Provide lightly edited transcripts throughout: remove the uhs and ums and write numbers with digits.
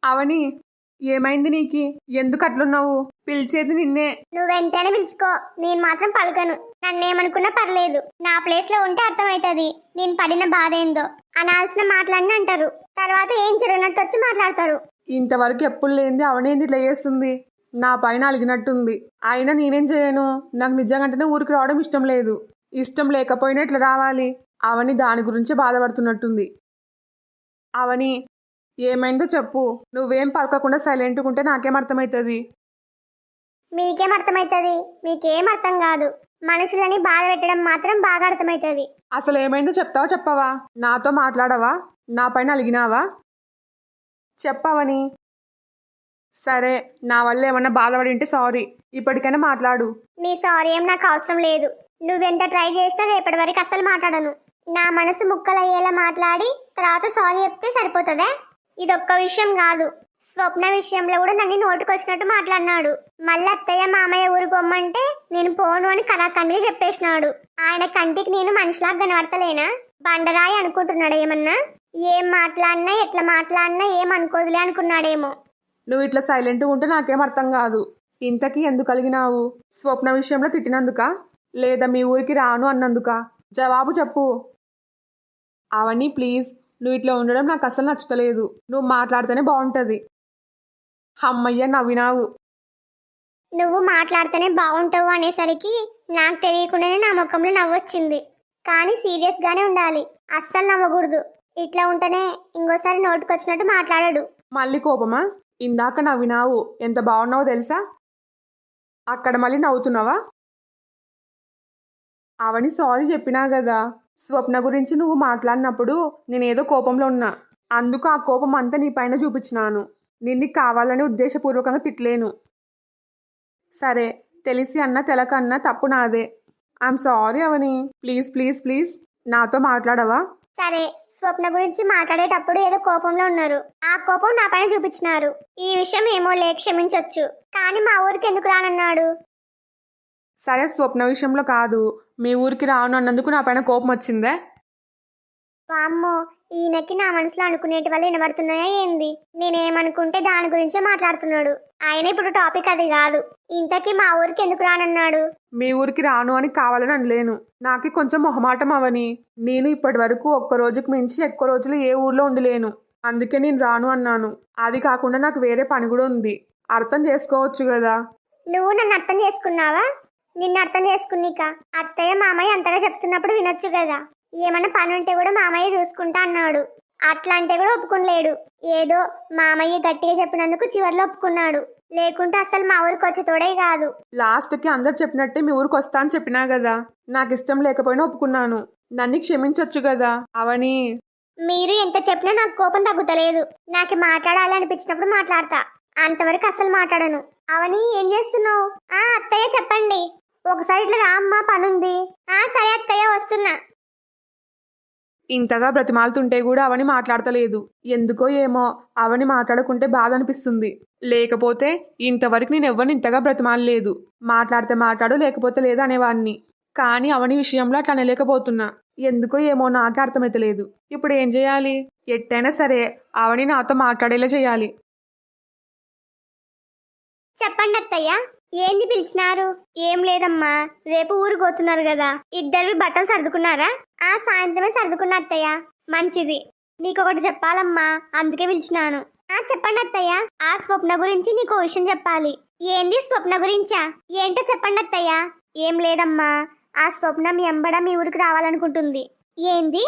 అవని, ఏమైంది నీకి? ఎందుకు అట్లున్నావు? పిలిచేది నిన్నే. నువ్వెంతైనా పిలుచుకో, నేను మాత్రం పలకను. నన్నేమనుకున్నా పర్లేదు. నా ప్లేస్ లో ఉంటే అర్థమవుతుంది నేను పడిన బాధ ఏందో. అనాల్సిన మాటలన్నీ అంటారు, తర్వాత ఏం జరిగినట్టు వచ్చి మాట్లాడతారు. ఇంతవరకు ఎప్పుడు లేనిది అవనేంది ఇట్లా చేస్తుంది? నా పైన అలిగినట్టుంది. అయినా నేనేం చేయను? నాకు నిజంగానే ఊరికి రావడం ఇష్టం లేదు. ఇష్టం లేకపోయినా ఇట్లా రావాలి. అవని దాని గురించి బాధపడుతున్నట్టుంది. అవని, ఏమైందో చెప్పు. నువ్వేం పలకకుండా సైలెంట్గా ఉంటే నాకేం అర్థమవుతుంది? మీకేం అర్థమవుతుంది? మీకేం అర్థం కాదు. మనుషులని బాధ పెట్టడం మాత్రం బాగా అర్థమవుతుంది. అసలు ఏమైందో చెప్తావా చెప్పవా? నాతో మాట్లాడవా? నా పైన అలిగినావా? చెప్పవని. సరే, నా వల్ల ఏమన్నా బాధపడి ఉంటే సారీ. ఇప్పటికైనా మాట్లాడు. నీ సారీ ఏం నాకు అవసరం లేదు. నువ్వెంత ట్రై చేసినా రేపటి వరకు అస్సలు మాట్లాడను. నా మనసు ముక్కలయ్యేలా మాట్లాడి తర్వాత సారీ చెప్తే సరిపోతుందే. ఇదొక్క విషయం కాదు, స్వప్న విషయంలో కూడా నన్ను నోటుకొచ్చినట్టు మాట్లాడినాడు. మళ్ళీ అత్తయ్య మామయ్య ఊరు గొమ్మంటే నేను పోను అని కరాఖండిగా చెప్పేసినాడు. ఆయన కంటికి నేను మనిషిలాగా కనబడతలేనా? బండరాయి అనుకుంటున్నాడు ఏమన్నా? ఏం మాట్లాడినా ఎట్లా మాట్లాడినా ఏమనుకోదులే అనుకున్నాడేమో. నువ్వు ఇట్లా సైలెంట్గా ఉంటే నాకేం అర్థం కాదు. ఇంతకీ ఎందుకు కలిగినావు? స్వప్న విషయంలో తిట్టినందుకా, లేదా మీ ఊరికి రాను అన్నందుకా? జవాబు చెప్పు. అవని ప్లీజ్, నువ్వు ఇట్లా ఉండడం నాకు అస్సలు నచ్చలేదు. నువ్వు మాట్లాడితేనే బాగుంటుంది. అమ్మయ్య, నవ్వినావు. నువ్వు మాట్లాడితేనే బాగుంటావు అనేసరికి నాకు తెలియకుండానే నా ముఖంలో నవ్వొచ్చింది. కానీ సీరియస్ గానే ఉండాలి, అస్సలు నవ్వకూడదు. ఇట్లా ఉంటేనే ఇంకోసారి నోటుకొచ్చినట్టు మాట్లాడాడు. మళ్ళీ కోపమా? ఇందాక నవ్వినావు, ఎంత బాగున్నావో తెలుసా? అక్కడ మళ్ళీ నవ్వుతున్నావా? అవని సారీ చెప్పినా కదా. స్వప్న గురించి నువ్వు మాట్లాడినప్పుడు నేనేదో కోపంలో ఉన్నా, అందుకు ఆ కోపం అంతా నీ పైన చూపించినాను. నిన్ను కావాలని ఉద్దేశపూర్వకంగా తిట్టలేను. సరే, తెలిసి అన్నా తెలక అన్నా తప్పు నాదే. I'm sorry Avani. Please please please నాతో మాట్లాడవా? సరే, స్వప్న గురించి మాట్లాడేటప్పుడు ఏదో కోపంలో ఉన్నారు, ఆ కోపం నా పైన చూపించినారు. ఈ విషయం ఏమో క్షమించొచ్చు, కానీ మా ఊరికి ఎందుకు రానన్నాడు? సరే, స్వప్న విషయంలో కాదు, మీ ఊరికి రాను అన్నందుకు నా పైన కోపం వచ్చిందే. వామ్మో, ఈయనకి నా మనసులో అనుకునేటి వల్ల వినబడుతున్నాయా ఏంది? నేనేమనుకుంటే దాని గురించే మాట్లాడుతున్నాడు. ఆయన ఇప్పుడు టాపిక్ అది కాదు. ఇంతకీ మా ఊరికి ఎందుకు రానన్నాడు? మీ ఊరికి రాను అని కావాలని అనలేను. నాకు కొంచెం మొహమాటం అవని. నేను ఇప్పటి వరకు ఒక్క రోజుకు మించి ఎక్కువ రోజులు ఏ ఊర్లో ఉండలేను, అందుకే నేను రాను అన్నాను. అది కాకుండా నాకు వేరే పని కూడా ఉంది, అర్థం చేసుకోవచ్చు కదా. నువ్వు నన్ను అర్థం చేసుకున్నావా? నిన్ను అర్థం చేసుకున్నాక అత్తయ్య మామయ్య అంతగా చెప్తున్నప్పుడు వినొచ్చు కదా. ఏమన్నా పని ఉంటే కూడా మామయ్య చూసుకుంటా అన్నాడు. అట్లా అంటే కూడా ఒప్పుకునలేడు. ఏదో మామయ్య గట్టిగా చెప్పినందుకు చివర్లో ఒప్పుకున్నాడు, లేకుంటే అసలు మా ఊరికి వచ్చే తోడే కాదు. లాస్ట్కి అందరు చెప్పినట్టే మీ ఊరికి వస్తా అని చెప్పినా కదా. నాకు ఇష్టం లేకపోయినా ఒప్పుకున్నాను. నన్ను క్షమించొచ్చు కదా అవని. మీరు ఎంత చెప్పినా నాకు కోపం తగ్గుతలేదు. నాకు మాట్లాడాలి అనిపించినప్పుడు మాట్లాడతా, అంతవరకు అసలు మాట్లాడను. అవని, ఏం చేస్తున్నావు? అత్తయ్య చెప్పండి. ఒకసారి ఇట్లా రా అమ్మా, పనుంది. సరే అత్తయ్య, వస్తున్నా. ఇంతగా బ్రతిమాలుతుంటే కూడా అవని మాట్లాడతలేదు. ఎందుకో ఏమో అవని మాట్లాడకుంటే బాధ అనిపిస్తుంది. లేకపోతే ఇంతవరకు నేను ఎవరిని ఇంతగా బ్రతిమాలలేదు. మాట్లాడితే మాట్లాడు, లేకపోతే లేదు అనేవాడిని. కానీ అవని విషయంలో అట్లా అనలేకపోతున్నా. ఎందుకో ఏమో నాకే అర్థమైతలేదు. ఇప్పుడు ఏం చేయాలి? ఎట్టయినా సరే అవని నాతో మాట్లాడేలా చేయాలి. చెప్పండి అత్తయ్య, ఏంది పిలిచినారు? ఏం లేదమ్మా, రేపు ఊరు పోతున్నారు కదా, ఇద్దరు బట్టలు సర్దుకున్నారా? సాయంత్రమే సర్దుకున్నా అత్తయ్య. మంచిది, నీకొకటి చెప్పాలమ్మా, అందుకే పిలిచినాను. చెప్పండి అత్తయ్య. స్వప్న గురించి నీకు విషయం చెప్పాలి. ఏంది స్వప్న గురించా? ఏంటో చెప్పండి అత్తయ్య. ఏం లేదమ్మా, స్వప్న మీ ఎంబడ మీ ఊరికి రావాలనుకుంటుంది. ఏంది?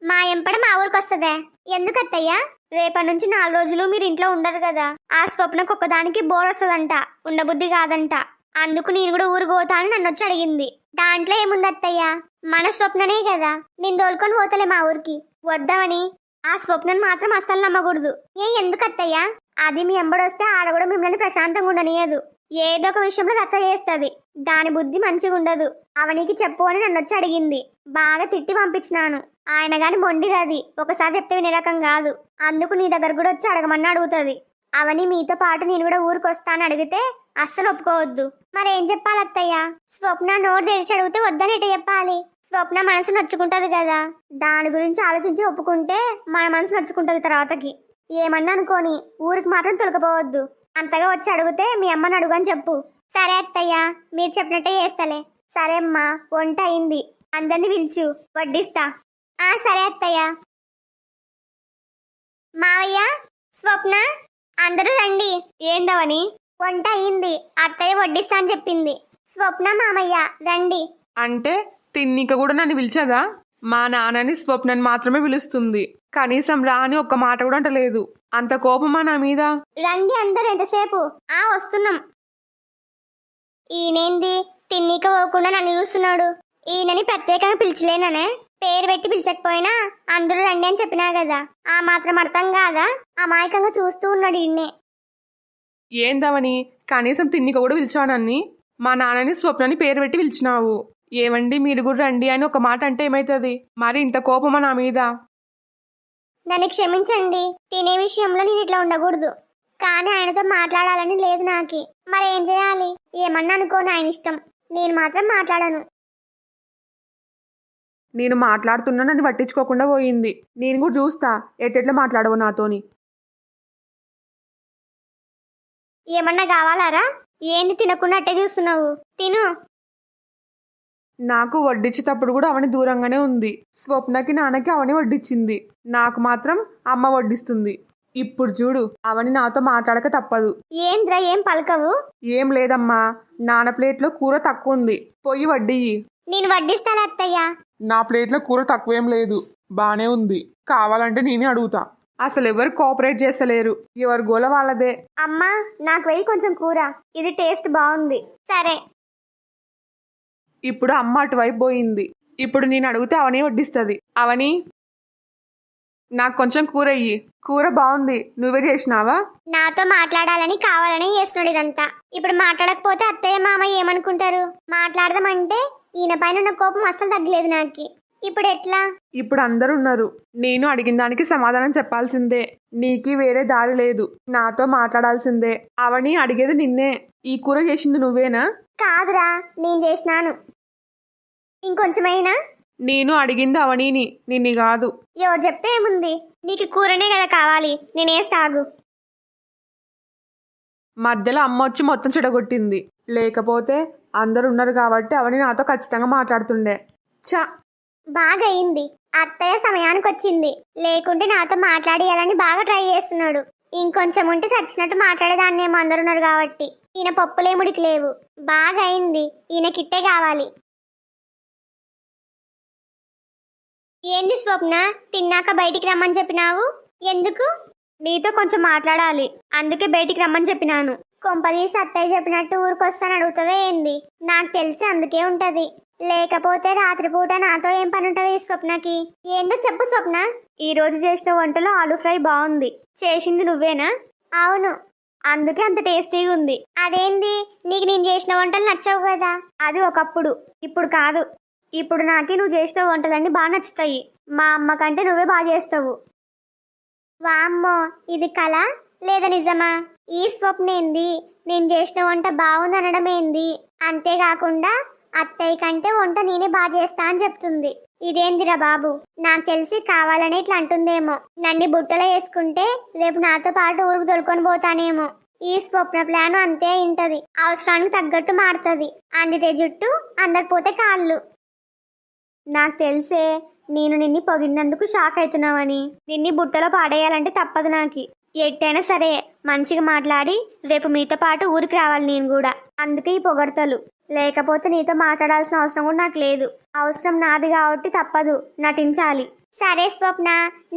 మా ఎంపడ మా ఊరికి వస్తుందే? ఎందుకు అత్తయ్య? రేపటి నుంచి 4 రోజులు మీరు ఇంట్లో ఉండరు కదా. స్వప్నకు ఒక్కదానికి బోర్ వస్తుందంట, ఉండబుద్ధి కాదంట. అందుకు నేను కూడా ఊరు పోతా అని నన్ను వచ్చి అడిగింది. దాంట్లో ఏముంది అత్తయ్య, మన స్వప్ననే కదా. నేను దోలుకొని పోతలే మా ఊరికి. వద్దామని స్వప్నను మాత్రం అస్సలు నమ్మకూడదు. ఎందుకు అత్తయ్య? అది మీ ఎంబడొస్తే ఆడ కూడా మిమ్మల్ని ప్రశాంతంగా ఉండనియదు. ఏదో ఒక విషయంలో రచ్చ చేస్తుంది. దాని బుద్ధి మంచిగా ఉండదు. అవనికి చెప్పు అని నన్ను వచ్చి అడిగింది. బాగా తిట్టి పంపించినాను. ఆయన గాని మొండిది, ఒకసారి చెప్తే వినే రకం కాదు. అందుకు నీ దగ్గర కూడా వచ్చి అడగమని అడుగుతుంది. అవని మీతో పాటు నేను కూడా ఊరికి వస్తాను అడిగితే అస్సలు ఒప్పుకోవద్దు. మరేం చెప్పాలి అత్తయ్య? స్వప్న నోరు తెరిచి అడిగితే వద్దని ఎట చెప్పాలి? స్వప్న మనసు నచ్చుకుంటది కదా, దాని గురించి ఆలోచించి ఒప్పుకుంటే మన మనసు నచ్చుకుంటది తర్వాతకి. ఏమన్నా అనుకోని ఊరికి మాత్రం తొలకపోవద్దు. అంతగా వచ్చి అడిగితే మీ అమ్మని అడుగు అని చెప్పు. సరే అత్తయ్య, మీరు చెప్పినట్టే చేస్తలే. సరే అమ్మా, వంట అయింది, అందరిని పిలుచు, వడ్డిస్తా. సరే అత్తయ్య. మావయ్య, స్వప్న, అందరూ రండి. ఏందవని? వంట అయింది, అత్తయ్య వడ్డిస్తా అని చెప్పింది. స్వప్న, మామయ్య రండి. అంటే తిన్నిక కూడా నన్ను పిలిచదా? మా నాన్నని స్వప్నని మాత్రమే పిలుస్తుంది, కనీసం రా అని ఒక్క మాట కూడా అంటలేదు. అంత కోపమా నా మీద? రండి అందరూ, ఎంతసేపు? వస్తున్నాం. ఈయనేంది తిన్నీక పోకుండా నన్ను చూస్తున్నాడు? ఈయనని ప్రత్యేకంగా పిలిచలేననే, పేరు పెట్టి పిలిచకపోయినా అందరూ రండి అని చెప్పినా కదా, ఆ మాత్రం అర్థం కాదా? అమాయకంగా చూస్తూ ఉన్నాడు ఈయన్నే. ఏందవని, కనీసం తిన్నిక కూడా పిలిచానని? మా నాన్నని స్వప్నని పేరు పెట్టి పిలిచినావు. ఏమండి మీరు కూడా రండి అని ఒక మాట అంటే ఏమైతుంది? మరి ఇంత కోపమా నా మీద? నన్ను క్షమించండి, తినే విషయంలో నేను ఇట్లా ఉండకూడదు, కానీ ఆయనతో మాట్లాడాలని లేదు నాకి. మరి ఏం చేయాలి? ఏమన్నా అనుకోని, ఆయన ఇష్టం, నేను మాత్రం మాట్లాడను. నేను మాట్లాడుతున్నా నన్ను పట్టించుకోకుండా పోయింది. నేను కూడా చూస్తా ఎట్టెట్లా మాట్లాడవు నాతోని. ఏమన్నా కావాలారా? ఏంది తినకుండా అట్టే చూస్తున్నావు? తిను. నాకు వడ్డించేటప్పుడు కూడా అవని దూరంగానే ఉంది. స్వప్నకి నాన్నకి అవని వడ్డించింది, నాకు మాత్రం అమ్మ వడ్డిస్తుంది. ఇప్పుడు చూడు, అవని నాతో మాట్లాడక తప్పదు. ఏంద్రా, ఏం పలకవు? ఏం లేదమ్మా, నాన్న ప్లేట్లో కూర తక్కువ ఉంది, పొయ్యి వడ్డియ్యి. నేను వడ్డిస్తాలే అత్తయ్య. నా ప్లేట్లో కూర తక్కువేం లేదు, బానే ఉంది. కావాలంటే నేనే అడుగుతా. అసలు ఎవరు కోఆపరేట్ చేస్తలేరు, ఎవరి గోల వాళ్ళదే. అమ్మా, నాకు వెయ్యి కొంచెం కూర, ఇది టేస్ట్ బాగుంది. సరే. ఇప్పుడు అమ్మ అటువైపు పోయింది. ఇప్పుడు నేను అడిగితే అవని వడ్డిస్తుంది. అవని, నాకు కొంచెం కూర ఇయ్యి. కూర బాగుంది, నువ్వే చేసినావా? నాతో మాట్లాడాలని కావాలని చేస్తున్నాడు ఇదంతా. ఇప్పుడు మాట్లాడకపోతే అత్తయ్య మామయ్య ఏమనుకుంటారు? మాట్లాడదామంటే ఈయన పైన ఉన్న కోపం అస్సలు తగ్గలేదు నాకు. ఇప్పుడు ఎట్లా? ఇప్పుడు అందరు ఉన్నారు, నేను అడిగిన దానికి సమాధానం చెప్పాల్సిందే. నీకి వేరే దారి లేదు, నాతో మాట్లాడాల్సిందే. అవని అడిగేది నిన్నే. ఈ కూర చేసింది నువ్వేనా? కాదురా, నేను చేసినాను. ఇంకొంచెమైనా? నేను అడిగింది అవనీని, నిన్ను కాదు. ఎవరు చెప్తే ఏముంది, నీకు కూరనే కదా కావాలి, నేనేస్తాగు. మధ్యలో అమ్మ వచ్చి మొత్తం చెడగొట్టింది. లేకపోతే అందరు ఉన్నారు కాబట్టి అవని నాతో ఖచ్చితంగా మాట్లాడుతుండే. చా, బాగా అయింది, అత్తయ్య సమయానికి వచ్చింది. లేకుంటే నాతో మాట్లాడేయాలని బాగా ట్రై చేస్తున్నాడు. ఇంకొంచెం ఉంటే చచ్చినట్టు మాట్లాడేదాన్ని ఏమో, అందరు ఉన్నారు కాబట్టి. ఈయన పప్పులేముడికి లేవు. బాగా అయింది, ఈయన కిట్టే కావాలి. ఏంది స్వప్న, తిన్నాక బయటికి రమ్మని చెప్పినావు? ఎందుకు? నీతో కొంచెం మాట్లాడాలి, అందుకే బయటికి రమ్మని చెప్పినాను. కొంపదీసి అత్తయ్య చెప్పినట్టు ఊరికొస్తాను అడుగుతుందా ఏంది? నాకు తెలిసి అందుకే ఉంటది. లేకపోతే రాత్రిపూట నాతో ఏం పని ఉంటది స్వప్నకి? ఏందో చెప్పు స్వప్న. ఈ రోజు చేసిన వంటలో ఆలూ ఫ్రై బాగుంది. చేసింది నువ్వేనా? అవును, అందుకే అంత టేస్టీగా ఉంది. అదేంది, నీకు నేను చేసిన వంటలు నచ్చవు కదా? అది ఒకప్పుడు, ఇప్పుడు కాదు. ఇప్పుడు నాకి నువ్వు చేసిన వంటలన్నీ బాగా నచ్చుతాయి. మా అమ్మ కంటే నువ్వే బాగా చేస్తావు. వామ్మో, ఇది కళ లేదా నిజమా? ఈ స్వప్న ఏంది నేను చేసిన వంట బాగుంది అనడం ఏంది? అంతేకాకుండా అత్తయ్య కంటే వంట నేనే బాగా చేస్తా అని చెప్తుంది. ఇదేందిరా బాబు, నాకు తెలిసి కావాలని ఇట్లా అంటుందేమో. నన్ను బుట్టలో వేసుకుంటే రేపు నాతో పాటు ఊరికి దొరుకొని పోతానేమో. ఈ స్వప్న ప్లాన్ అంతే ఉంటది, అవసరానికి తగ్గట్టు మారుతుంది. అందితే జుట్టు, అందకపోతే కాళ్ళు. నాకు తెలిసే నేను నిన్ను పొగిడినందుకు షాక్ అవుతున్నావని. నిన్ను బుట్టలో పాడేయాలంటే తప్పదు నాకు. ఎట్టైనా సరే మంచిగా మాట్లాడి రేపు మీతో పాటు ఊరికి రావాలి నేను కూడా. అందుకే ఈ పొగడతలు. లేకపోతే నీతో మాట్లాడాల్సిన అవసరం కూడా నాకు లేదు. అవసరం నాది కాబట్టి తప్పదు, నటించాలి. సరే స్వప్న,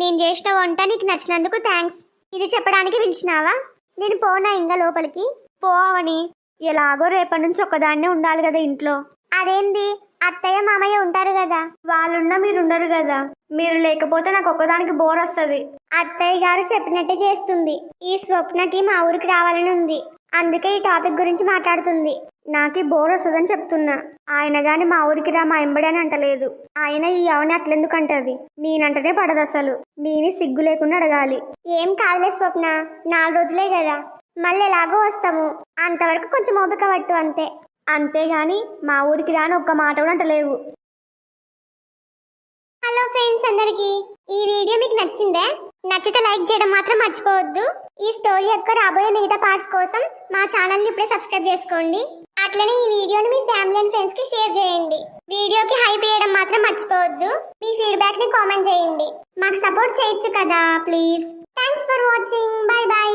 నేను చేసిన వంట నీకు నచ్చినందుకు థ్యాంక్స్. ఇది చెప్పడానికి పిలిచినావా? నేను పోనా ఇంకా లోపలికి? పోవని. ఎలాగో రేపటి నుంచి ఒక్కదాన్నే ఉండాలి కదా ఇంట్లో. అదేంది, అత్తయ్య మామయ్య ఉంటారు కదా. వాళ్ళున్నా మీరుండరు కదా. మీరు లేకపోతే నాకు ఒక్కదానికి బోర్ వస్తుంది. అత్తయ్య గారు చెప్పినట్టే చేస్తుంది. ఈ స్వప్నకి మా ఊరికి రావాలని ఉంది, అందుకే ఈ టాపిక్ గురించి మాట్లాడుతుంది. నాకు బోర్ వస్తుందని చెప్తున్నా. ఆయన గాని మా ఊరికి రా మా ఎంబడి అని అంటలేదు. ఆయన ఈ అవని అట్లెందుకు అంటది? నేనంటనే పడదు అసలు. నేనే సిగ్గు లేకుండా అడగాలి. ఏం కాదులే స్వప్న, 4 రోజులే కదా, మళ్ళీ ఎలాగో వస్తాము. అంతవరకు కొంచెం ఓపిక పట్టు అంతే. అంతేగాని మా ఊరికి రాని ఒక్క మాట కూడా అంటలేవు. హలో ఫ్రెండ్స్ అందరికి, ఈ వీడియో మీకు నచ్చిందే? నచ్చితే లైక్ చేయడం మాత్రం మర్చిపోవద్దు. ఈ స్టోరీ యొక్క రాబోయే మిగతా పార్ట్స్ కోసం మా ఛానల్ ని ఇప్పుడే సబ్స్క్రైబ్ చేసుకోండి. అట్లనే ఈ వీడియోని మీ ఫ్యామిలీ అండ్ ఫ్రెండ్స్ కి షేర్ చేయండి. వీడియోకి హైప్ చేయడం మాత్రం మర్చిపోవద్దు. మీ ఫీడ్బ్యాక్ ని కామెంట్ చేయండి. మాకు సపోర్ట్ చేయొచ్చు కదా please. Thanks for watching. By by.